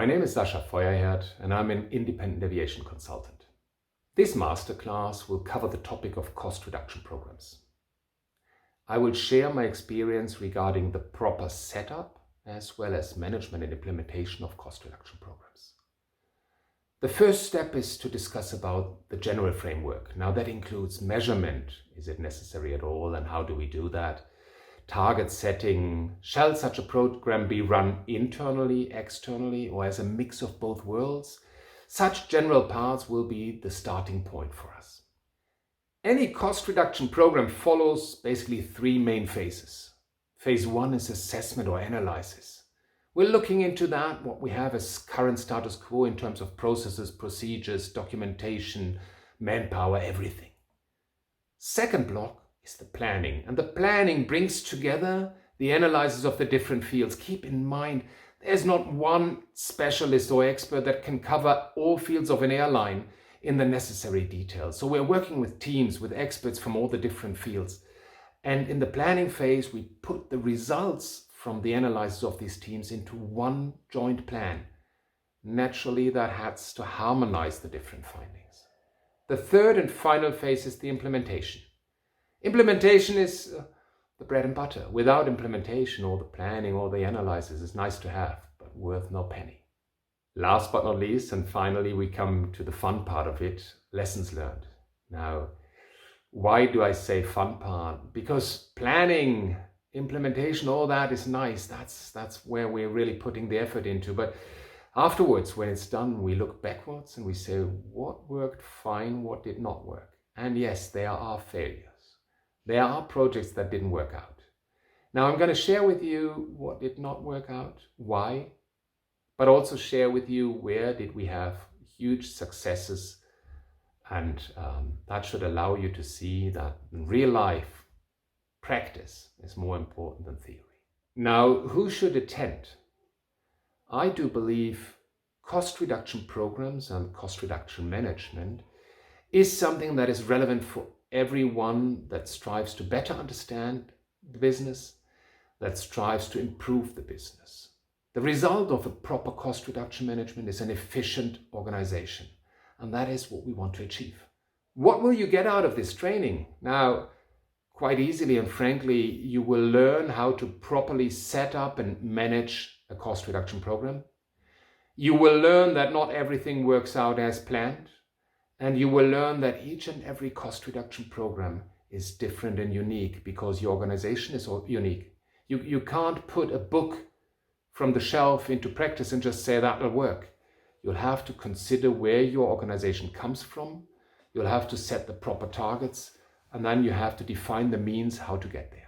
name is Sascha Feuerherd and I'm an independent aviation consultant. This masterclass will cover the topic of cost reduction programs. I will share my experience regarding the proper setup as well as management and implementation of cost reduction programs. The first step is to discuss about the general framework. Now that includes measurement. Is it necessary at all and how do we do that? Target setting. Shall such a program be run internally, externally, or as a mix of both worlds? Such general parts will be the starting point for us. Any cost reduction program follows basically three main phases. Phase one is assessment or analysis. We're looking into that, what we have as current status quo in terms of processes, procedures, documentation, manpower, everything. Second block is the planning, and the planning brings together the analysis of the different fields. Keep in mind, there's not one specialist or expert that can cover all fields of an airline in the necessary details. So we're working with teams, with experts from all the different fields. And in the planning phase, we put the results from the analysis of these teams into one joint plan. Naturally, that has to harmonize the different findings. The third and final phase is the implementation. Implementation is the bread and butter. Without implementation, all the planning, all the analysis is nice to have, but worth no penny. Last but not least, and finally, we come to the fun part of it, lessons learned. Now, why do I say fun part? Because planning, implementation, all that is nice. That's where we're really putting the effort into. But afterwards, when it's done, we look backwards and we say, what worked fine, what did not work? And yes, there are failures. There are projects that didn't work out. Now I'm going to share with you what did not work out, why, but also share with you where did we have huge successes, and that should allow you to see that in real life, practice is more important than theory. Now, who should attend? I do believe cost reduction programs and cost reduction management is something that is relevant for everyone that strives to better understand the business, that strives to improve the business. The result of a proper cost reduction management is an efficient organization, and that is what we want to achieve. What will you get out of this training? Now, quite easily and frankly, you will learn how to properly set up and manage a cost reduction program. You will learn that not everything works out as planned. And you will learn that each and every cost reduction program is different and unique because your organization is unique. You can't put a book from the shelf into practice and just say that will work. You'll have to consider where your organization comes from. You'll have to set the proper targets, and then you have to define the means how to get there.